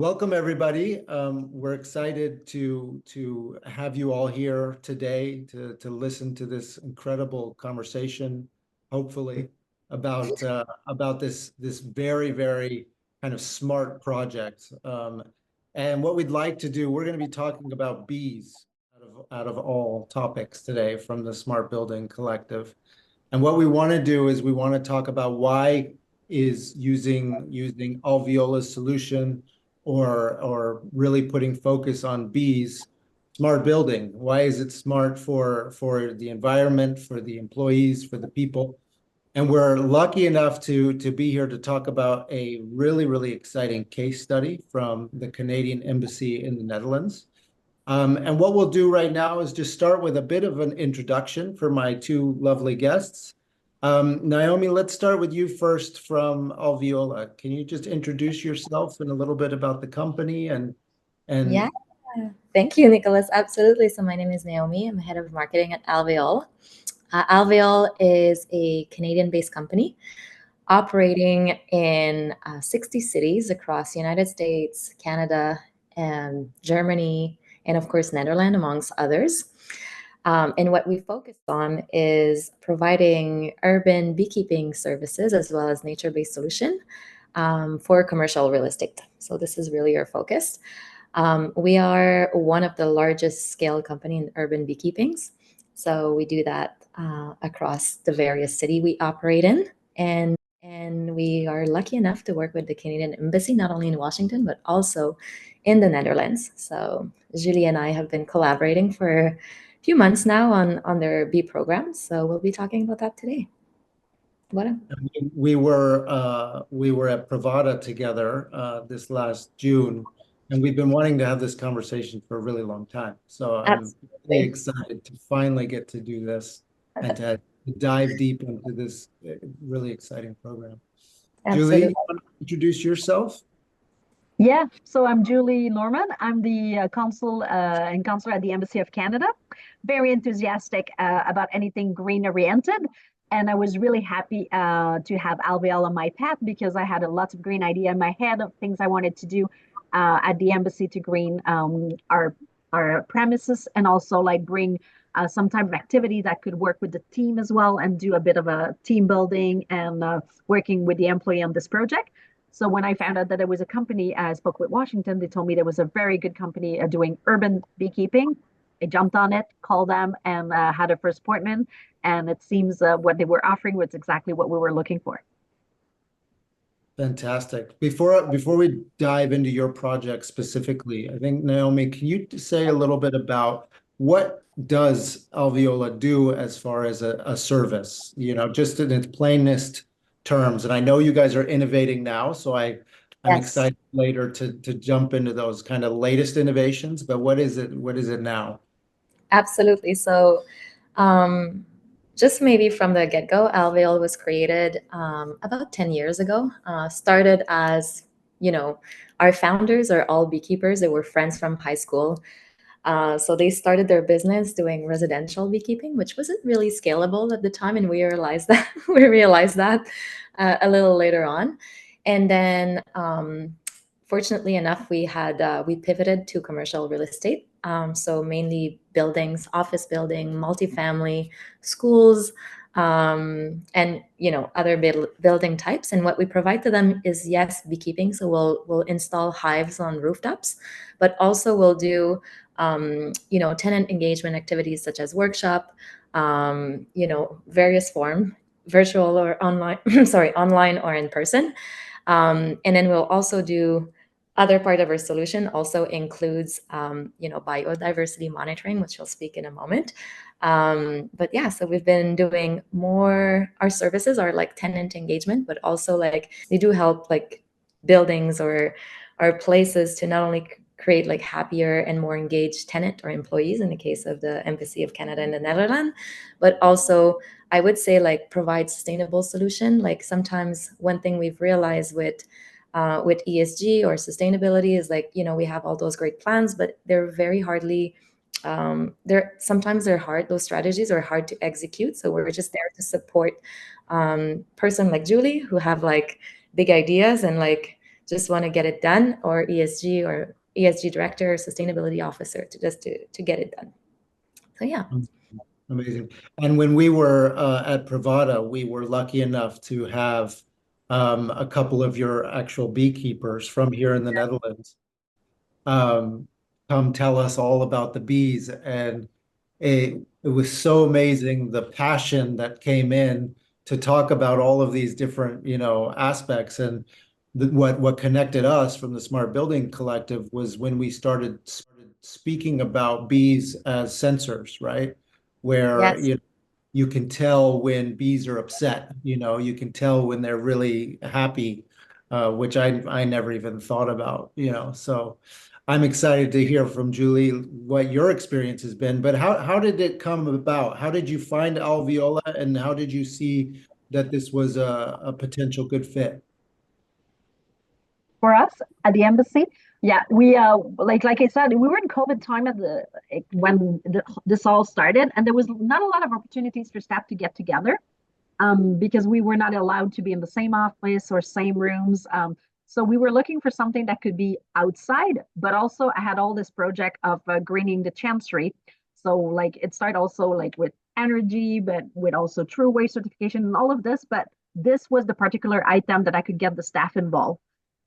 Welcome, everybody. We're excited to have you all here today to listen to this incredible conversation, hopefully, about this very kind of smart project. And what we'd like to do, we're going to be talking about bees out of all topics today from the Smart Building Collective. And what we want to do is we want to talk about why is using Alveola's solution or really putting focus on bees, smart building. Why is it smart for the environment, for the employees, for the people? And we're lucky enough to be here to talk about a really exciting case study from the Canadian Embassy in the Netherlands. And what we'll do right now is just start with a bit of an introduction for my two lovely guests. Naomi, let's start with you first from Alveole. Can you just introduce yourself and a little bit about the company and Yeah, thank you, Nicholas. Absolutely. So my name is Naomi. I'm head of marketing at Alveole. Alveole is a Canadian-based company operating in 60 cities across the United States, Canada, and Germany, and of course, Netherlands, amongst others. And what we focus on is providing urban beekeeping services as well as nature-based solution for commercial real estate. So this is really our focus. We are one of the largest scale company in urban beekeepings. So we do that across the various city we operate in. And we are lucky enough to work with the Canadian Embassy, not only in Washington, but also in the Netherlands. So Julie and I have been collaborating for a few months now on their bee program. So we'll be talking about that today. we were at Pravada together this last June, and we've been wanting to have this conversation for a really long time. So I'm really excited to finally get to do this and to dive deep into this really exciting program. Absolutely. Julie, you want to introduce yourself? Yeah, so I'm Julie Norman. I'm the consul and counselor at the Embassy of Canada. Very enthusiastic about anything green oriented. And I was really happy to have Alveole on my path because I had a lot of green idea in my head of things I wanted to do at the embassy to green our premises and also like bring some type of activity that could work with the team as well and do a bit of a team building and working with the employee on this project. So when I found out that there was a company, I spoke with Washington, they told me there was a very good company doing urban beekeeping. I jumped on it, called them, and had a first appointment. And it seems what they were offering was exactly what we were looking for. Fantastic. Before we dive into your project specifically, I think, Naomi, can you say a little bit about what does Alveole do as far as a service, just in its plainest terms? And I know you guys are innovating now, so I'm excited later to jump into those kind of latest innovations, but what is it now? Absolutely. So just maybe from the get-go, Alveole was created about 10 years ago. Started as, our founders are all beekeepers. They were friends from high school. So they started their business doing residential beekeeping, which wasn't really scalable at the time. And we realized that a little later on. And then fortunately enough, we pivoted to commercial real estate. So mainly buildings, office building, multifamily, schools, and other building types. And what we provide to them is, yes, beekeeping. So we'll install hives on rooftops, but also we'll do tenant engagement activities such as workshop, various form, virtual or online, online or in person. And then we'll also do other part of our solution also includes, biodiversity monitoring, which I'll speak in a moment. But yeah, so we've been doing more, our services are like tenant engagement, but also like they do help like buildings or places to not only create like happier and more engaged tenant or employees in the case of the Embassy of Canada in the Netherlands, but also I would say like provide sustainable solution. Like sometimes one thing we've realized with ESG or sustainability is like, we have all those great plans, but they're very hardly, sometimes they're hard, those strategies are hard to execute. So we're just there to support person like Julie who have like big ideas and like just want to get it done, or ESG director or sustainability officer to get it done. So yeah. Amazing. And when we were at Privada, we were lucky enough to have a couple of your actual beekeepers from here in the Netherlands come tell us all about the bees. And it was so amazing, the passion that came in to talk about all of these different, aspects. And what connected us from the Smart Building Collective was when we started speaking about bees as sensors, right? Where Yes. you can tell when bees are upset, you can tell when they're really happy, which I never even thought about, so I'm excited to hear from Julie what your experience has been. But how did it come about? How did you find Alveole, and how did you see that this was a potential good fit? For us at the embassy, yeah, we like I said, we were in COVID time when this all started, and there was not a lot of opportunities for staff to get together, because we were not allowed to be in the same office or same rooms. So we were looking for something that could be outside, but also I had all this project of greening the chancery. So like it started also like with energy, but with also true waste certification and all of this. But this was the particular item that I could get the staff involved.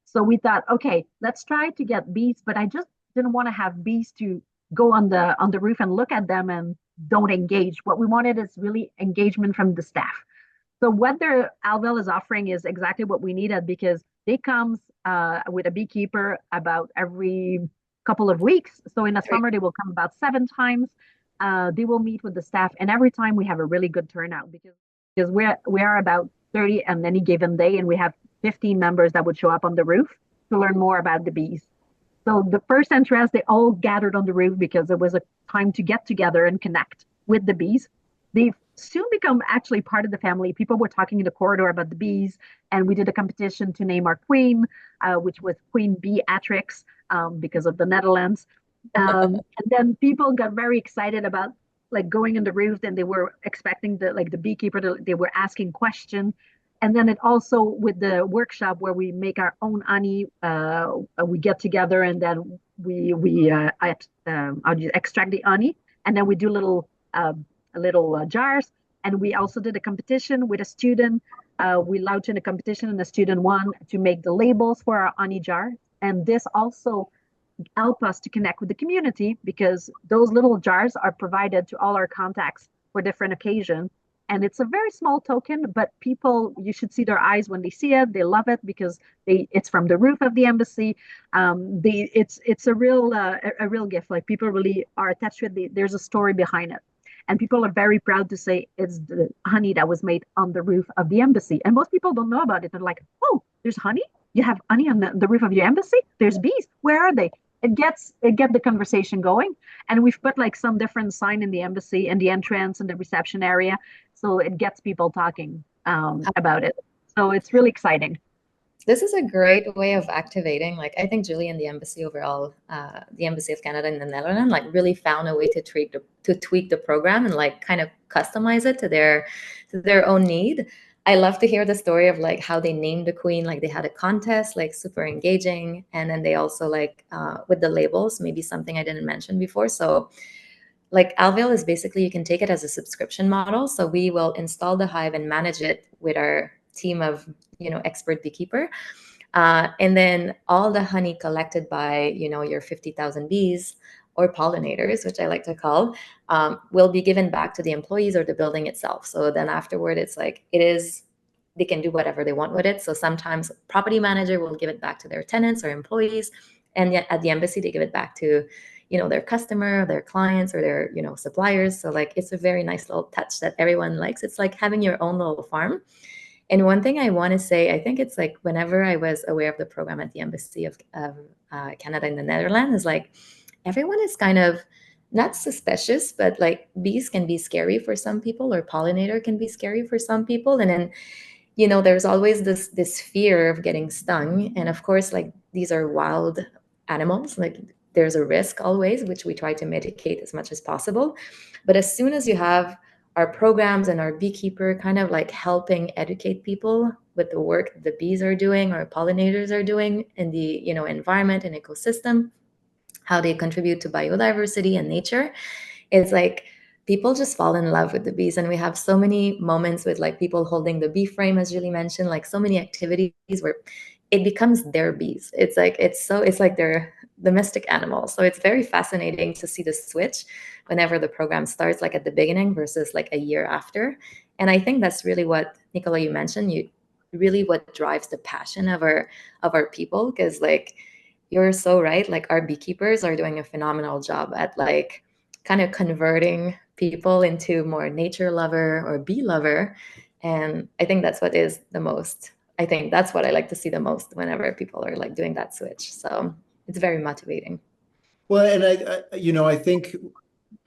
So we thought, okay, let's try to get bees, but I just didn't want to have bees to go on the roof and look at them and don't engage. What we wanted is really engagement from the staff. So what their Alveole is offering is exactly what we needed, because they comes with a beekeeper about every couple of weeks. So in the summer, they will come about 7 times. They will meet with the staff, and every time we have a really good turnout, because we are about 30 on any given day, and we have 15 members that would show up on the roof to learn more about the bees. So the first interest, they all gathered on the roof because it was a time to get together and connect with the bees. They've soon become actually part of the family. People were talking in the corridor about the bees, and we did a competition to name our queen, which was Queen Beatrix, because of the Netherlands. And then people got very excited about like going on the roof, and they were expecting the beekeeper they were asking questions. And then it also with the workshop where we make our own honey, we get together and then we extract the honey, and then we do little jars. And we also did a competition with a student. We launched in a competition, and the student won to make the labels for our honey jar. And this also helped us to connect with the community, because those little jars are provided to all our contacts for different occasions. And it's a very small token, but people, you should see their eyes when they see it. They love it because it's from the roof of the embassy. It's a real gift. Like people really are attached to it. There's a story behind it. And people are very proud to say it's the honey that was made on the roof of the embassy. And most people don't know about it. They're like, oh, there's honey? You have honey on the roof of your embassy? There's bees. Where are they? It gets the conversation going. And we've put like some different sign in the embassy, in the entrance and the reception area. So it gets people talking about it. So it's really exciting. This is a great way of activating. Like I think Julie and the embassy overall, the Embassy of Canada in the Netherlands, like really found a way to tweak the program and like kind of customize it to their own need. I love to hear the story of like how they named the queen. Like they had a contest, like super engaging, and then they also like with the labels, maybe something I didn't mention before. So like Alveole is basically, you can take it as a subscription model. So we will install the hive and manage it with our team of expert beekeeper, and then all the honey collected by your 50,000 bees or pollinators, which I like to call, will be given back to the employees or the building itself. So then afterward, it's like they can do whatever they want with it. So sometimes property manager will give it back to their tenants or employees, and yet at the embassy they give it back to their customer, their clients, or their suppliers. So like it's a very nice little touch that everyone likes. It's like having your own little farm. And one thing I want to say, I think it's like whenever I was aware of the program at the Embassy of Canada in the Netherlands, is like everyone is kind of not suspicious, but like bees can be scary for some people, or pollinator can be scary for some people. And then, there's always this fear of getting stung. And of course, like these are wild animals, like there's a risk always, which we try to mitigate as much as possible. But as soon as you have our programs and our beekeeper kind of like helping educate people with the work the bees are doing or pollinators are doing in the, you know, environment and ecosystem, how they contribute to biodiversity and nature. It's like people just fall in love with the bees, and we have so many moments with like people holding the bee frame, as Julie mentioned, like so many activities where it becomes their bees. It's like it's like they're domestic animals. So it's very fascinating to see the switch whenever the program starts, like at the beginning versus like a year after. And I think that's really what, Nicola, you mentioned, you really what drives the passion of our people, because like you're so right, like our beekeepers are doing a phenomenal job at like kind of converting people into more nature lover or bee lover. And I think that's what is the most, I think that's what I like to see the most whenever people are like doing that switch. So it's very motivating. Well, and I think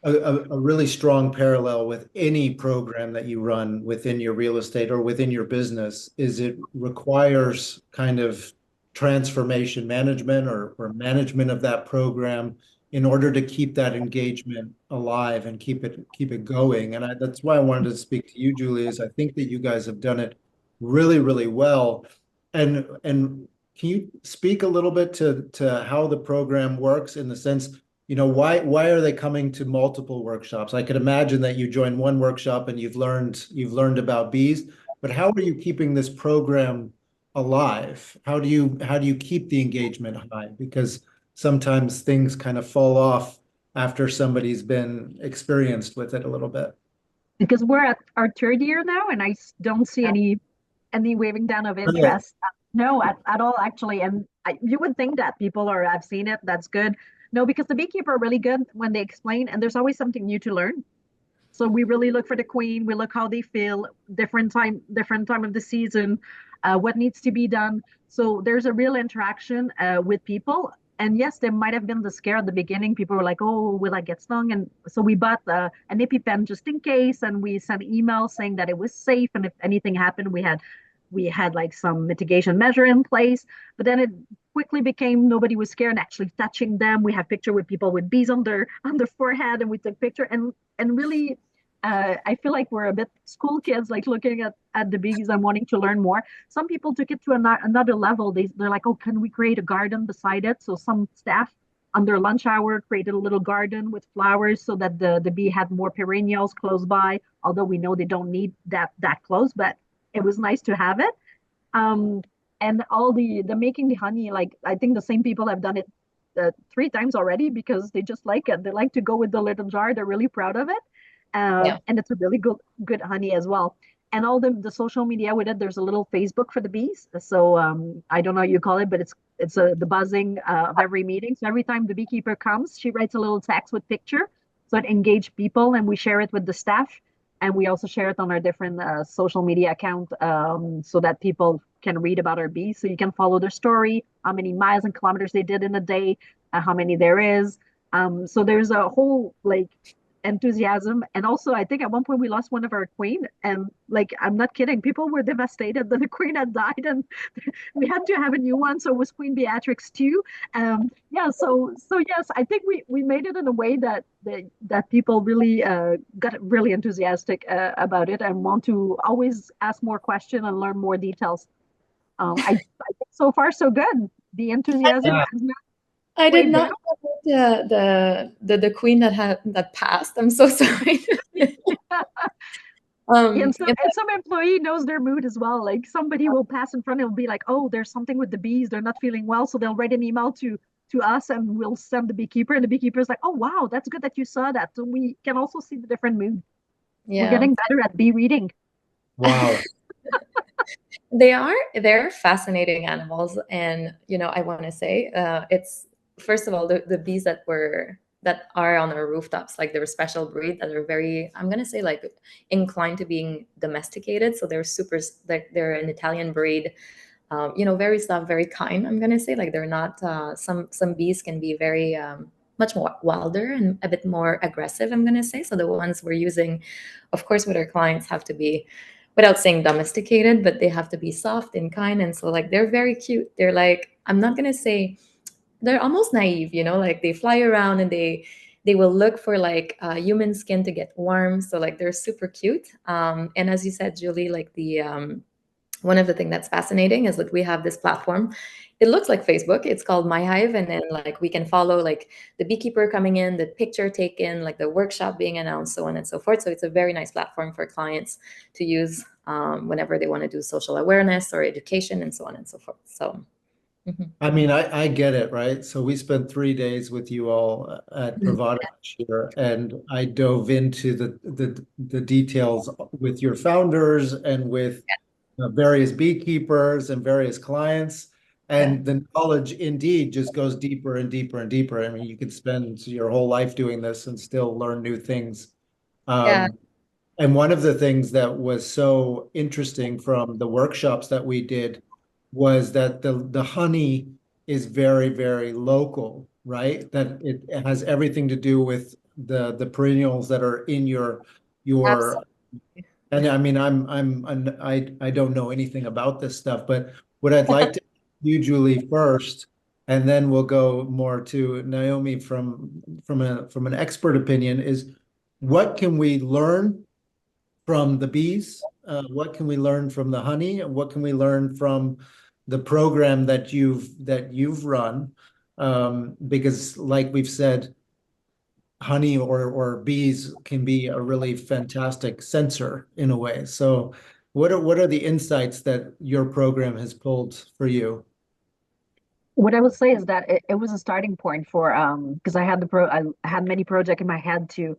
a really strong parallel with any program that you run within your real estate or within your business is it requires kind of transformation management or management of that program in order to keep that engagement alive and keep it going. And that's why I wanted to speak to you, Julie, is I think that you guys have done it really, really well. And can you speak a little bit to how the program works in the sense, why are they coming to multiple workshops? I could imagine that you join one workshop and you've learned about bees, but how are you keeping this program alive? How do you keep the engagement high? Because sometimes things kind of fall off after somebody's been experienced with it a little bit. Because we're at our third year now, and I don't see any waving down of Really? interest. No, at all, actually. And you would think that people are, I've seen it, that's good. No, because the beekeeper are really good when they explain, and there's always something new to learn. So we really look for the queen. We look how they feel, different time of the season, what needs to be done. So there's a real interaction with people. And yes, there might have been the scare at the beginning. People were like, "Oh, will I get stung?" And so we bought an EpiPen just in case, and we sent emails saying that it was safe, and if anything happened, we had like some mitigation measure in place. But then it quickly became nobody was scared actually touching them. We have picture with people with bees on their forehead, and we took picture and really I feel like we're a bit school kids, like looking at the bees and wanting to learn more. Some people took it to another level. They're like, oh, can we create a garden beside it? So some staff on their lunch hour created a little garden with flowers so that the bee had more perennials close by, although we know they don't need that close, but it was nice to have it. Um, and all the making the honey, like I think the same people have done it 3 times already because they just like it. They like to go with the little jar. They're really proud of it. Yeah. And it's a really good honey as well. And all the social media with it, there's a little Facebook for the bees. So I don't know what you call it, but it's the buzzing of every meeting. So every time the beekeeper comes, she writes a little text with picture. So it engage people, and we share it with the staff. And we also share it on our different social media account so that people can read about our bees. So you can follow their story, how many miles and kilometers they did in a day, how many there is. So there's a whole like enthusiasm. And also, I think at one point we lost one of our queen, and like I'm not kidding, people were devastated that the queen had died, and we had to have a new one. So it was Queen Beatrix too. Yeah. So yes, I think we made it in a way that people really got really enthusiastic about it and want to always ask more questions and learn more details. I think so far so good. The enthusiasm Yeah. has not I did waved not down. know the queen that passed. I'm so sorry. And Yeah, some employee knows their mood as well. Like somebody will pass in front and will be like, "Oh, there's something with the bees. They're not feeling well." So they'll write an email to us, and we'll send the beekeeper. And the beekeeper is like, "Oh, wow, that's good that you saw that." So we can also see the different mood. We're yeah. getting better at bee reading. Wow. They're fascinating animals, and I want to say it's first of all the bees that are on our rooftops, like they're a special breed that are very, I'm gonna say, like inclined to being domesticated. So they're super, like they're an Italian breed, very soft, very kind. I'm gonna say, like they're not some bees can be very much more wilder and a bit more aggressive, I'm gonna say. So the ones we're using, of course, with our clients have to be, without saying domesticated, but they have to be soft and kind. And so like they're very cute. They're like, I'm not gonna say, they're almost naive, like they fly around and they will look for like human skin to get warm. So like they're super cute. And as you said, Julie, like one of the things that's fascinating is that we have this platform. It looks like Facebook. It's called My Hive, and then like we can follow like the beekeeper coming in, the picture taken, like the workshop being announced, so on and so forth. So it's a very nice platform for clients to use whenever they want to do social awareness or education and so on and so forth. So. I mean, I get it, right? So we spent 3 days with you all at Pravada this year, and I dove into the details with your founders and with various beekeepers and various clients. And the knowledge indeed just goes deeper and deeper and deeper. I mean, you could spend your whole life doing this and still learn new things. Yeah. And one of the things that was so interesting from the workshops that we did was that the honey is very, very local, right? That it has everything to do with the perennials that are in your. Absolutely. And I mean, I don't know anything about this stuff, but what I'd like to you, Julie, first, and then we'll go more to Naomi from an expert opinion is what can we learn from the bees? What can we learn from the honey? And what can we learn from the program that you've run? Because like we've said, honey or bees can be a really fantastic sensor in a way. So what are the insights that your program has pulled for you? What I would say is that it was a starting point for because I had many projects in my head to,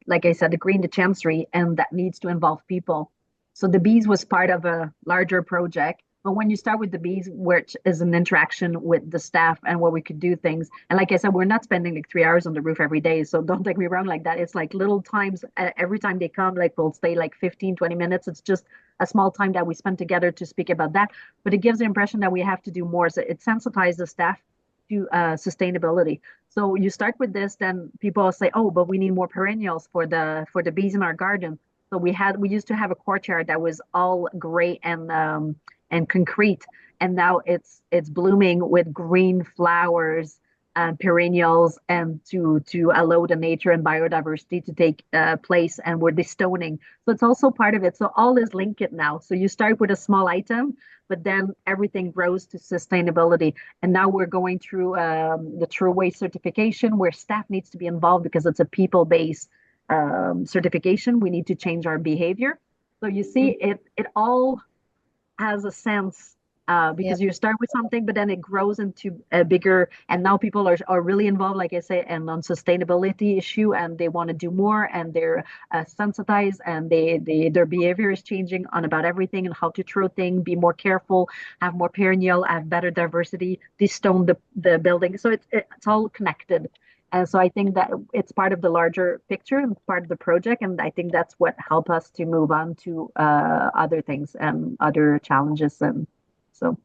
like I said, the green the chancery, and that needs to involve people. So the bees was part of a larger project. But when you start with the bees, which is an interaction with the staff and where we could do things, and like I said, we're not spending like 3 hours on the roof every day. So don't take me wrong like that. It's like little times every time they come, like we'll stay like 15, 20 minutes. It's just a small time that we spend together to speak about that. But it gives the impression that we have to do more. So it sensitizes the staff to sustainability. So you start with this, then people will say, "Oh, but we need more perennials for the bees in our garden." So we used to have a courtyard that was all gray and concrete, and now it's blooming with green flowers and perennials, and to allow the nature and biodiversity to take place, and we're destoning. So it's also part of it. So all is linked now. So you start with a small item, but then everything grows to sustainability. And now we're going through the True Waste certification, where staff needs to be involved because it's a people-based certification. We need to change our behavior. So you see, it all has a sense Yeah. because you start with something, but then it grows into a bigger. And now people are really involved, like I say, and on sustainability issue, and they want to do more, and they're sensitized, and their behavior is changing on about everything and how to throw things, be more careful, have more perennial, have better diversity, destone the building. So it's all connected. And so I think that it's part of the larger picture and part of the project. And I think that's what helped us to move on to other things and other challenges. And so,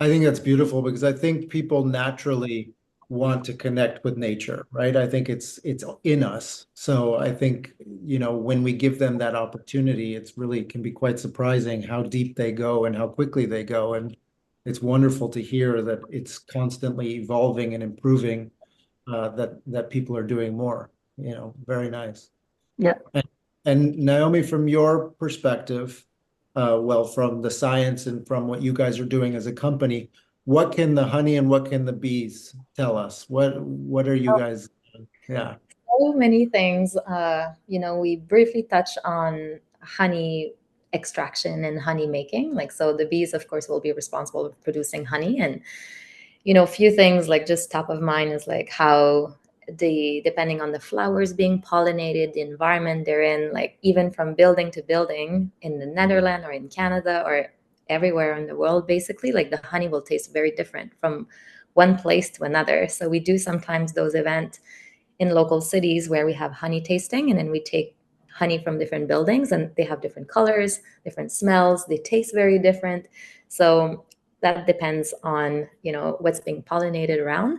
I think that's beautiful because I think people naturally want to connect with nature, right? I think it's in us. So I think, when we give them that opportunity, it's really can be quite surprising how deep they go and how quickly they go. And it's wonderful to hear that it's constantly evolving and improving, that people are doing more, very nice. yeah. And Naomi, from your perspective, well, from the science and from what you guys are doing as a company, what can the honey and what can the bees tell us? What are you guys? Yeah. So many things. We briefly touched on honey extraction and honey making. Like, so the bees, of course, will be responsible for producing honey. And, a few things like just top of mind is like how depending on the flowers being pollinated, the environment they're in, like even from building to building in the Netherlands or in Canada or everywhere in the world, basically, like the honey will taste very different from one place to another. So we do sometimes those events in local cities where we have honey tasting, and then we take honey from different buildings, and they have different colors, different smells, they taste very different. So that depends on what's being pollinated around.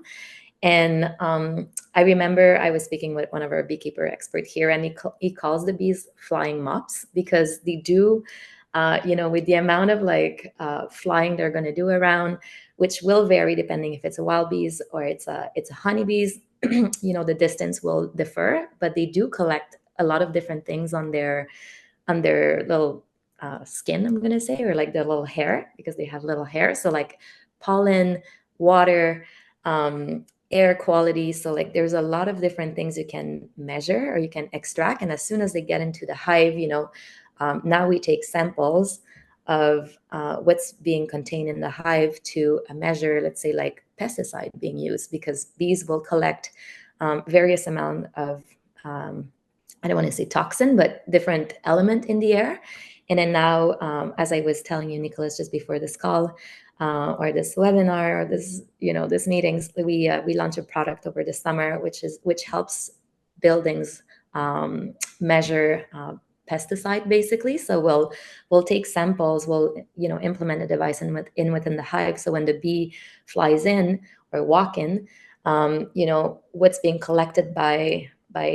And I remember I was speaking with one of our beekeeper experts here, and he calls the bees flying mops because they do, with the amount of flying they're going to do around, which will vary depending if it's a wild bees or it's a honeybees. The distance will differ, but they do collect a lot of different things on their little skin, I'm going to say, or like the little hair, because they have little hair. So like pollen, water, air quality. So like there's a lot of different things you can measure or you can extract. And as soon as they get into the hive, now we take samples of what's being contained in the hive to measure, let's say, like pesticide being used, because bees will collect various amount of I don't want to say toxin, but different element in the air. And then now, as I was telling you, Nicholas, just before this call or this webinar or this meetings, we launched a product over the summer, which helps buildings measure pesticide, basically. So we'll take samples, we'll implement a device within the hive. So when the bee flies in or walk in, what's being collected by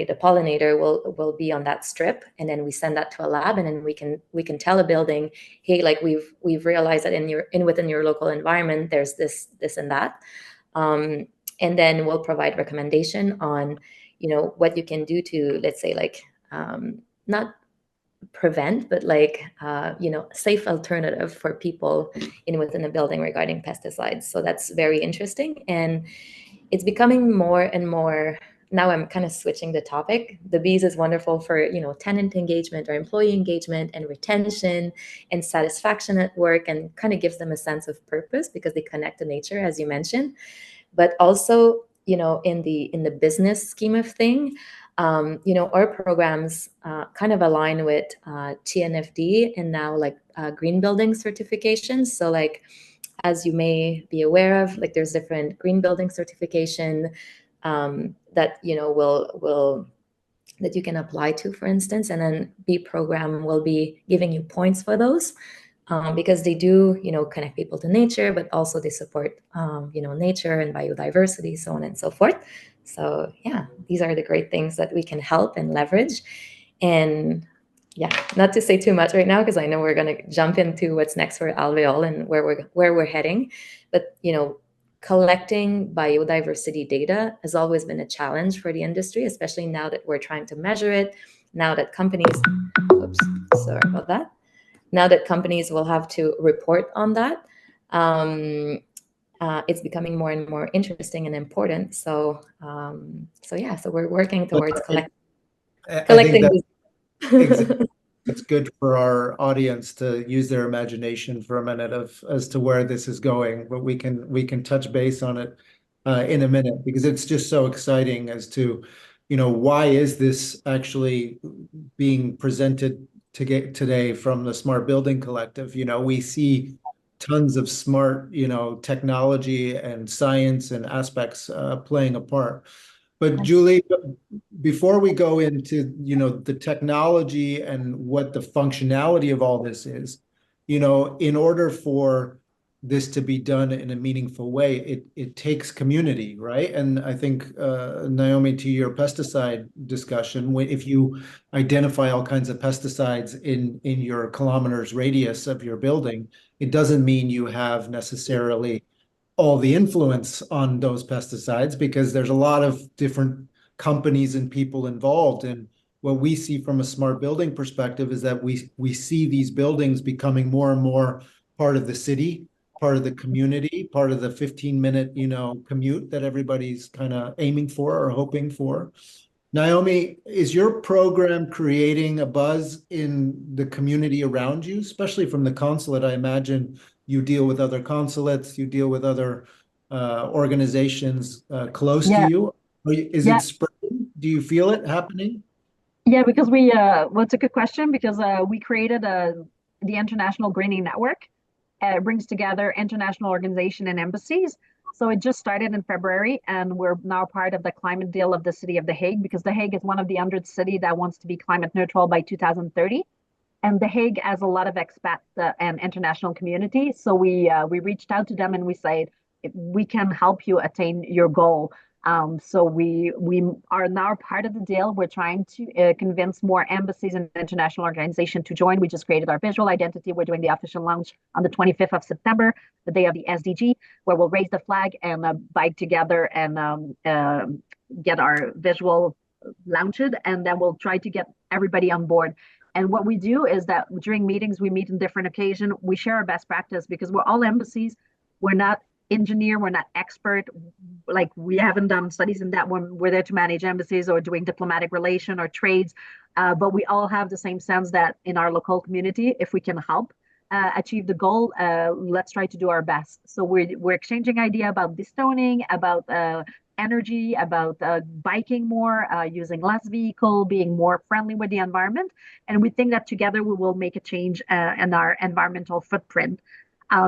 the pollinator will be on that strip, and then we send that to a lab, and then we can tell a building, hey, like we've realized that within your local environment there's this and that, and then we'll provide recommendation on what you can do to, let's say, like not prevent, but like safe alternative for people within a building regarding pesticides. So that's very interesting, and it's becoming more and more. Now I'm kind of switching the topic. The bees is wonderful for tenant engagement or employee engagement and retention and satisfaction at work, and kind of gives them a sense of purpose because they connect to nature, as you mentioned. But also in the business scheme of thing, our programs kind of align with TNFD and now like green building certifications. So like, as you may be aware of, like there's different green building certification that will that you can apply to, for instance, and then B program will be giving you points for those because they do connect people to nature, but also they support nature and biodiversity, so on and so forth. So yeah, these are the great things that we can help and leverage. And yeah, not to say too much right now, because I know we're going to jump into what's next for Alveole and where we're heading. But collecting biodiversity data has always been a challenge for the industry, especially now that we're trying to measure it. Now that companies, oops, sorry about that. Now that companies will have to report on that, it's becoming more and more interesting and important. So so we're working towards collecting. Exactly. It's good for our audience to use their imagination for a minute as to where this is going, but we can touch base on it in a minute, because it's just so exciting as to why is this actually being presented today from the Smart Building Collective. We see tons of smart technology and science and aspects playing a part. But Julie, before we go into, the technology and what the functionality of all this is, in order for this to be done in a meaningful way, it takes community, right? And I think, Naomi, to your pesticide discussion, if you identify all kinds of pesticides in your kilometers radius of your building, it doesn't mean you have necessarily all the influence on those pesticides, because there's a lot of different companies and people involved. And what we see from a smart building perspective is that we see these buildings becoming more and more part of the city, part of the community, part of the 15-minute, commute that everybody's kind of aiming for or hoping for. Naomi, is your program creating a buzz in the community around you, especially from the consulate? I imagine you deal with other consulates, you deal with other organizations close to you. Is it spreading? Do you feel it happening? Yeah, because well, it's a good question, because we created the International Greening Network. It brings together international organizations and embassies. So it just started in February, and we're now part of the climate deal of the city of The Hague, because The Hague is one of the 100 cities that wants to be climate neutral by 2030. And The Hague has a lot of expats and international community. So we reached out to them and we said, we can help you attain your goal. So we are now part of the deal. We're trying to convince more embassies and international organizations to join. We just created our visual identity. We're doing the official launch on the 25th of September, the day of the SDG, where we'll raise the flag and bike together and get our visual launched. And then we'll try to get everybody on board. And what we do is that during meetings, we meet in different occasions. We share our best practice because we're all embassies. We're not engineer. We're not expert. Like we haven't done studies in that one. We're there to manage embassies or doing diplomatic relation or trades. But we all have the same sense that in our local community, if we can help achieve the goal, let's try to do our best. So we're exchanging idea about destoning, about energy, about biking more, using less vehicle, being more friendly with the environment. And we think that together we will make a change in our environmental footprint.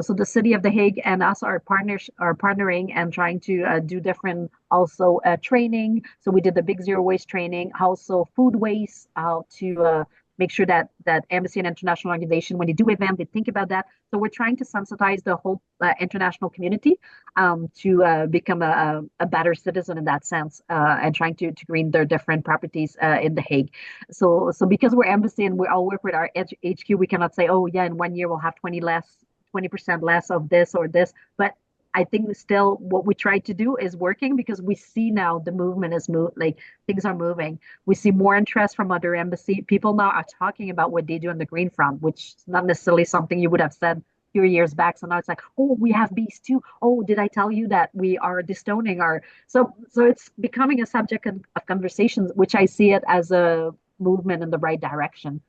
So the city of The Hague and us are partnering and trying to do different also training. So we did the big zero waste training, also food waste, how to make sure that embassy and international organization, when they do event, they think about that. So we're trying to sensitize the whole international community to become a better citizen in that sense, and trying to green their different properties in The Hague. So because we're embassy and we all work with our HQ, we cannot say, oh yeah, in 1 year we'll have 20% less of this or this. But I think still what we try to do is working because we see now the movement is like things are moving. We see more interest from other embassy. People now are talking about what they do on the green front, which is not necessarily something you would have said a few years back. So now it's like, oh, we have bees too. Oh, did I tell you that we are destoning our so it's becoming a subject of conversations, which I see it as a movement in the right direction.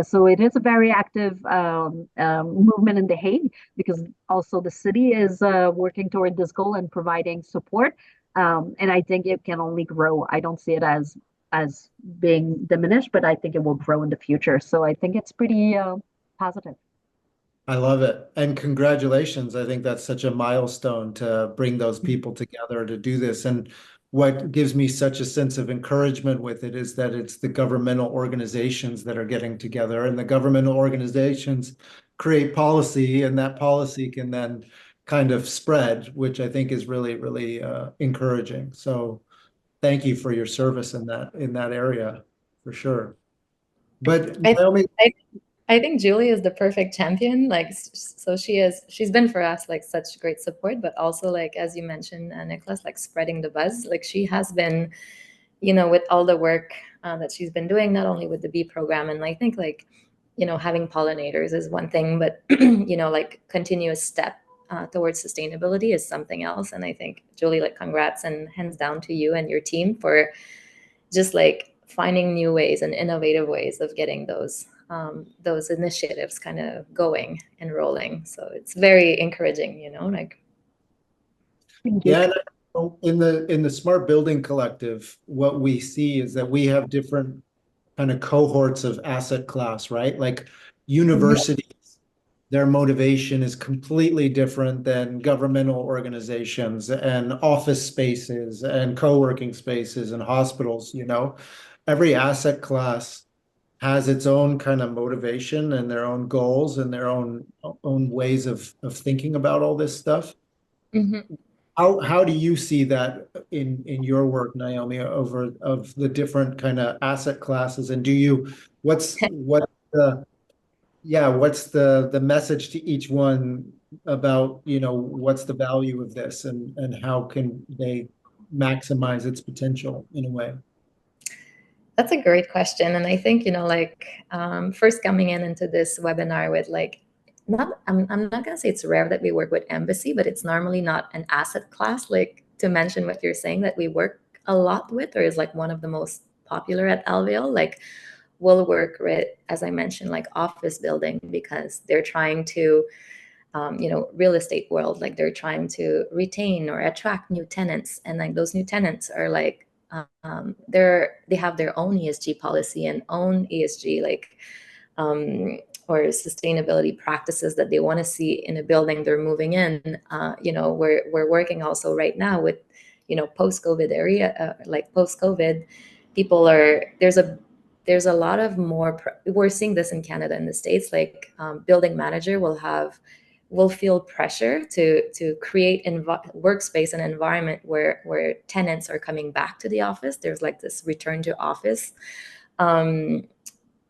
So it is a very active movement in The Hague because also the city is working toward this goal and providing support. And I think it can only grow. I don't see it as being diminished, but I think it will grow in the future. So I think it's pretty positive. I love it. And congratulations. I think that's such a milestone to bring those people together to do this. And what gives me such a sense of encouragement with it is that it's the governmental organizations that are getting together, and the governmental organizations create policy, and that policy can then kind of spread, which I think is really, really encouraging. So thank you for your service in that area for sure. But Naomi, I think Julie is the perfect champion. Like, so she's been for us like such great support, but also like, as you mentioned, Nicholas, like spreading the buzz. Like she has been, with all the work that she's been doing, not only with the bee program. And I think like, having pollinators is one thing, but, like continuous step towards sustainability is something else. And I think Julie, like congrats and hands down to you and your team for just like finding new ways and innovative ways of getting those initiatives kind of going and rolling. So it's very encouraging, like. Yeah, in the Smart Building Collective, what we see is that we have different kind of cohorts of asset class, right? Like universities, their motivation is completely different than governmental organizations and office spaces and co-working spaces and hospitals, Every asset class has its own kind of motivation and their own goals and their own ways of thinking about all this stuff. Mm-hmm. How do you see that in your work, Naomi, of the different kind of asset classes? And what's the message to each one about, what's the value of this and how can they maximize its potential in a way? That's a great question. And I think, like first coming into this webinar with like, I'm not going to say it's rare that we work with embassy, but it's normally not an asset class, like to mention what you're saying that we work a lot with, or is like one of the most popular at Alveole. Like we'll work with, as I mentioned, like office building because they're trying to, real estate world, like they're trying to retain or attract new tenants. And like those new tenants are like, they have their own ESG policy and own ESG like or sustainability practices that they want to see in a building they're moving in. We're working also right now with post-COVID area, like post-COVID, people are there's a lot of more. We're seeing this in Canada and the States. Like building manager will feel pressure to create workspace and environment where tenants are coming back to the office. There's like this return to office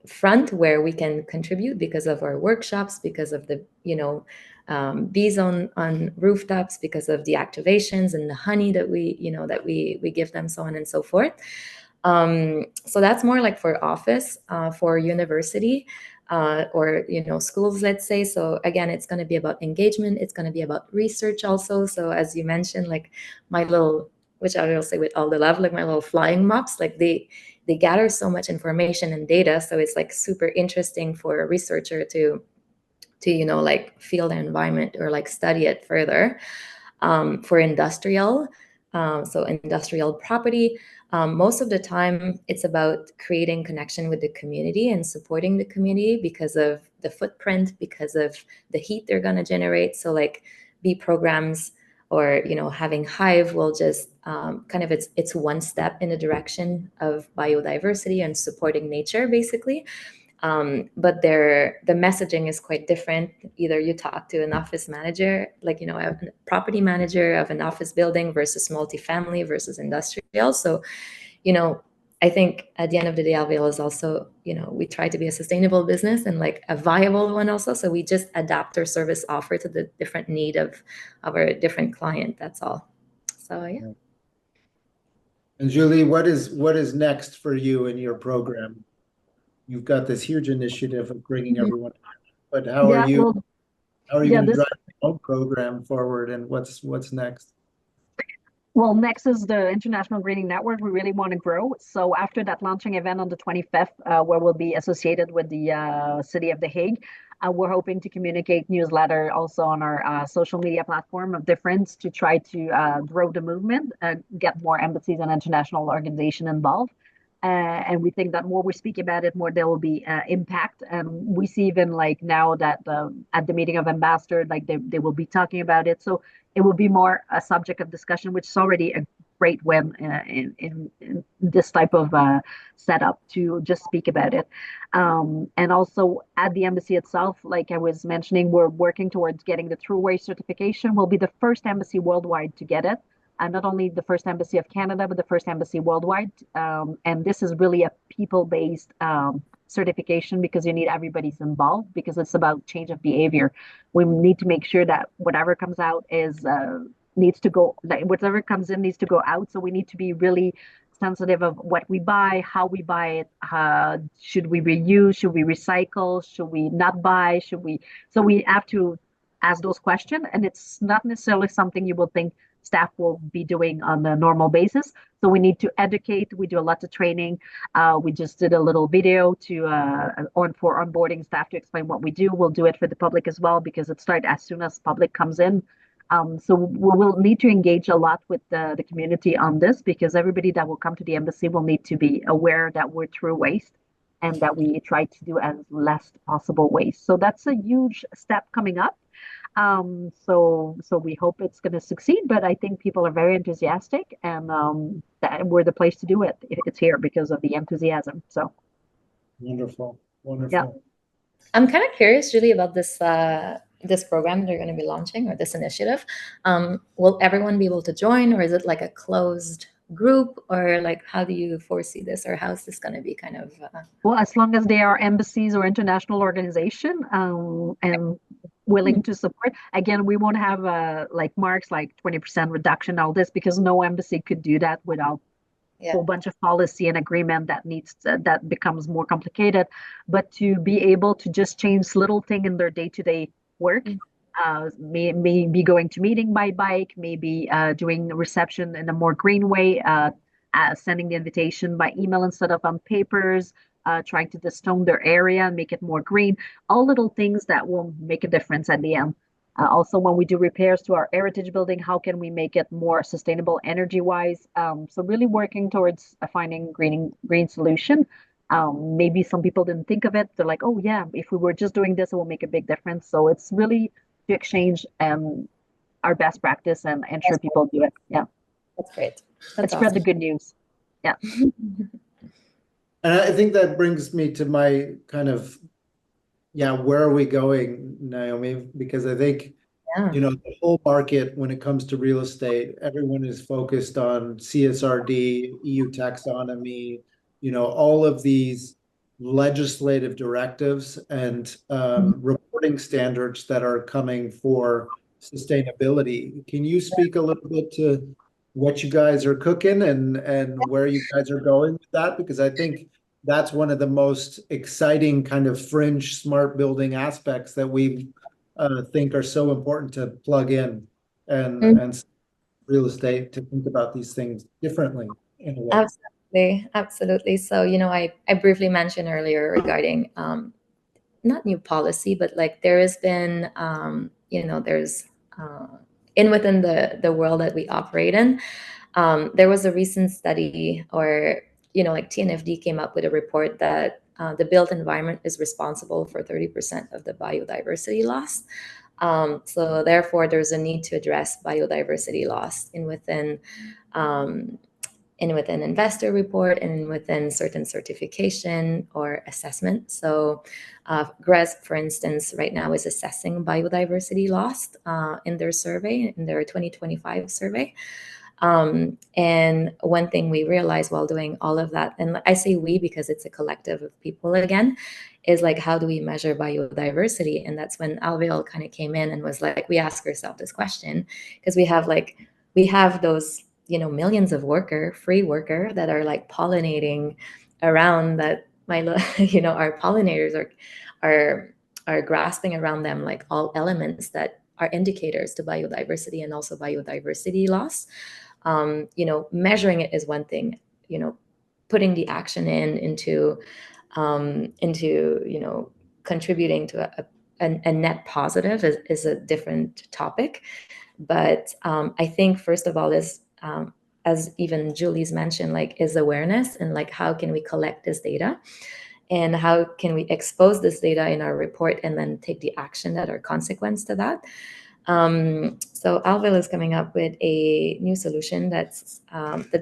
front where we can contribute because of our workshops, because of the bees on rooftops, because of the activations and the honey that we give them, so on and so forth. So that's more like for office, for university, or schools, let's say. So again, it's going to be about engagement. It's going to be about research also. So as you mentioned, like my little, which I will say with all the love, like my little flying mops, like they gather so much information and data. So it's like super interesting for a researcher to like feel the environment or like study it further. For industrial, so industrial property, most of the time it's about creating connection with the community and supporting the community because of the footprint, because of the heat they're going to generate. So like bee programs or having hive will just kind of it's one step in the direction of biodiversity and supporting nature, basically. But the messaging is quite different. Either you talk to an office manager, like a property manager of an office building versus multifamily versus industrial. So I think at the end of the day, Alveole is also, we try to be a sustainable business and like a viable one also. So we just adapt our service offer to the different need of our different client. That's all. So yeah. And Julie, what is next for you in your program? You've got this huge initiative of bringing everyone, but how are you going to drive your own program forward, and what's next? Well, next is the International Greening Network. We really want to grow. So after that launching event on the 25th, where we'll be associated with the city of The Hague, we're hoping to communicate newsletter also on our social media platform of difference to try to grow the movement, get more embassies and international organizations involved. And we think that more we speak about it, more there will be impact. We see even like now that at the meeting of ambassadors, like they will be talking about it. So it will be more a subject of discussion, which is already a great win in this type of setup to just speak about it. And also at the embassy itself, like I was mentioning, we're working towards getting the True Waste certification. We'll be the first embassy worldwide to get it. And not only the first embassy of Canada, but the first embassy worldwide. And this is really a people-based certification because you need everybody's involved because it's about change of behavior. We need to make sure that whatever comes out is needs to go, like whatever comes in needs to go out. So we need to be really sensitive of what we buy, how we buy it. Should we reuse? Should we recycle? Should we not buy? Should we? So we have to ask those questions, and it's not necessarily something you will think staff will be doing on a normal basis. So we need to educate. We do a lot of training. We just did a little video for onboarding staff to explain what we do. We'll do it for the public as well because it starts as soon as public comes in. So we will need to engage a lot with the community on this because everybody that will come to the embassy will need to be aware that we're through waste and that we try to do as less possible waste. So that's a huge step coming up. So we hope it's going to succeed, but I think people are very enthusiastic and that we're the place to do it. It's here because of the enthusiasm. So wonderful. Yeah. I'm kind of curious, Julie, about this program they're going to be launching or this initiative. Will everyone be able to join, or is it like a closed group, or like how do you foresee this, or how's this going to be kind of? Well, as long as they are embassies or international organization and willing to support. Again, we won't have like marks like 20% reduction, all this, because no embassy could do that without a whole bunch of policy and agreement that becomes more complicated. But to be able to just change little thing in their day-to-day work, maybe going to meeting by bike, maybe doing reception in a more green way, sending the invitation by email instead of on papers, trying to distone their area and make it more green, all little things that will make a difference at the end. Also, when we do repairs to our heritage building, how can we make it more sustainable energy-wise? So really working towards finding green solution. Maybe some people didn't think of it. They're like, oh yeah, if we were just doing this, it will make a big difference. So it's really to exchange our best practice and ensure people do it. Yeah. That's great. Let's spread the good news. Yeah. And I think that brings me to my kind of, where are we going, Naomi? Because I think, the whole market, when it comes to real estate, everyone is focused on CSRD, EU taxonomy, all of these legislative directives and reporting standards that are coming for sustainability. Can you speak a little bit to what you guys are cooking and where you guys are going with that, because I think that's one of the most exciting kind of fringe smart building aspects that we think are so important to plug in and real estate to think about these things differently in a way. Absolutely, absolutely. So, I briefly mentioned earlier regarding not new policy, but like there has been, there's in within the world that we operate in. There was a recent study, or like TNFD came up with a report that the built environment is responsible for 30% of the biodiversity loss. So therefore, there's a need to address biodiversity loss um, in within investor report and within certain certification or assessment. So GRESB, for instance, right now is assessing biodiversity loss in their survey, in their 2025 survey. And one thing we realized while doing all of that, and I say we because it's a collective of people again, is like, how do we measure biodiversity? And that's when Alveole kind of came in and was like, we ask ourselves this question because we have those, millions of free worker that are like pollinating around that our pollinators are grasping around them like all elements that are indicators to biodiversity and also biodiversity loss. Measuring it is one thing, putting the action into contributing to a net positive is a different topic. But I think first of all is, as even Julie's mentioned, like is awareness, and like how can we collect this data and how can we expose this data in our report and then take the action that are consequence to that. So Alveole is coming up with a new solution that's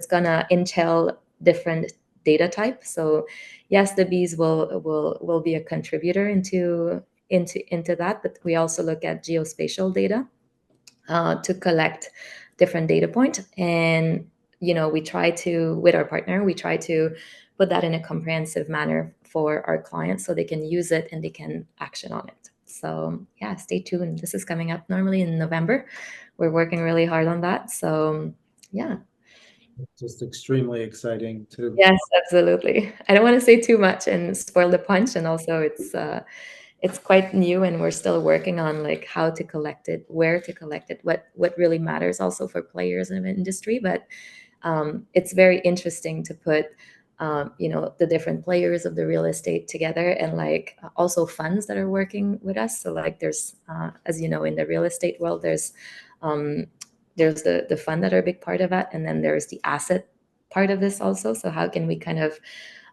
gonna entail different data types. So yes, the bees will be a contributor into that, but we also look at geospatial data to collect different data points. And we try to, with our partner, we try to put that in a comprehensive manner for our clients so they can use it and they can action on it. So yeah, stay tuned. This is coming up normally in November. We're working really hard on that. So yeah. It's just extremely exciting to. Yes, absolutely. I don't want to say too much and spoil the punch. And also it's quite new and we're still working on like how to collect it, where to collect it, what really matters also for players in the industry. But it's very interesting to put the different players of the real estate together, and like also funds that are working with us. So like there's as you know, in the real estate world, there's the fund that are a big part of that, and then there's the asset part of this also. So how can we kind of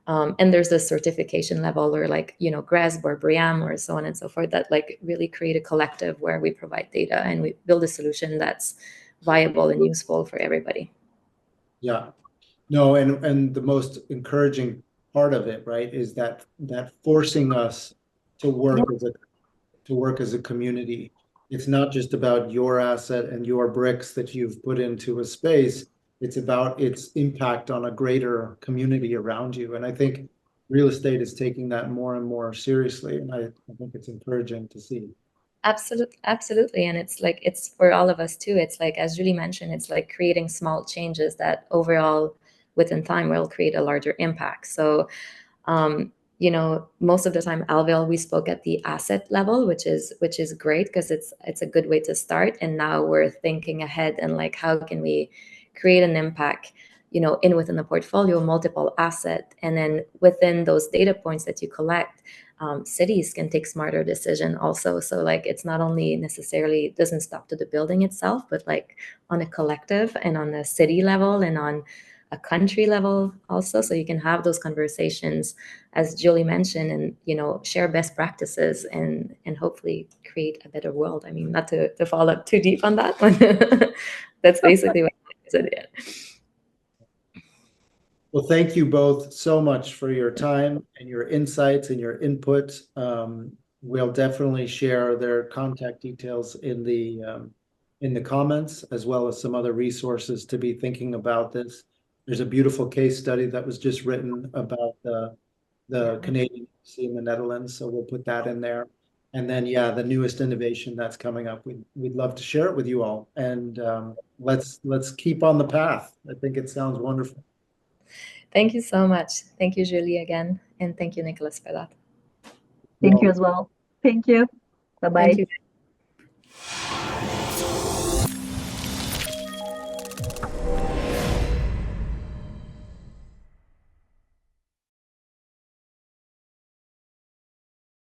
and there's the certification level, or like GRESB or BREEAM or so on and so forth, that like really create a collective where we provide data and we build a solution that's viable and useful for everybody. Yeah. No, and the most encouraging part of it, right, is that forcing us to work as a community. It's not just about your asset and your bricks that you've put into a space. It's about its impact on a greater community around you. And I think real estate is taking that more and more seriously. And I think it's encouraging to see. Absolutely. And it's like, it's for all of us too. It's like, as Julie mentioned, it's like creating small changes that overall within time will create a larger impact. So, most of the time, Alveole, we spoke at the asset level, which is great because it's a good way to start. And now we're thinking ahead and like, how can we create an impact, within the portfolio, multiple asset, and then within those data points that you collect, cities can take smarter decision also. So like, it's not only necessarily doesn't stop to the building itself, but like on a collective and on the city level and on a country level also. So you can have those conversations, as Julie mentioned, and share best practices and hopefully create a better world. I mean, not to fall up too deep on that one. That's basically what I said. Well, thank you both so much for your time and your insights and your input. We'll definitely share their contact details in the comments, as well as some other resources to be thinking about this. There's a beautiful case study that was just written about the Canadian embassy in the Netherlands, so we'll put that in there. And then, yeah, the newest innovation that's coming up, we'd love to share it with you all. And let's keep on the path. I think it sounds wonderful. Thank you so much. Thank you, Julie, again. And thank you, Nicholas, for that. Thank you as well. Thank you. Bye-bye. Thank you.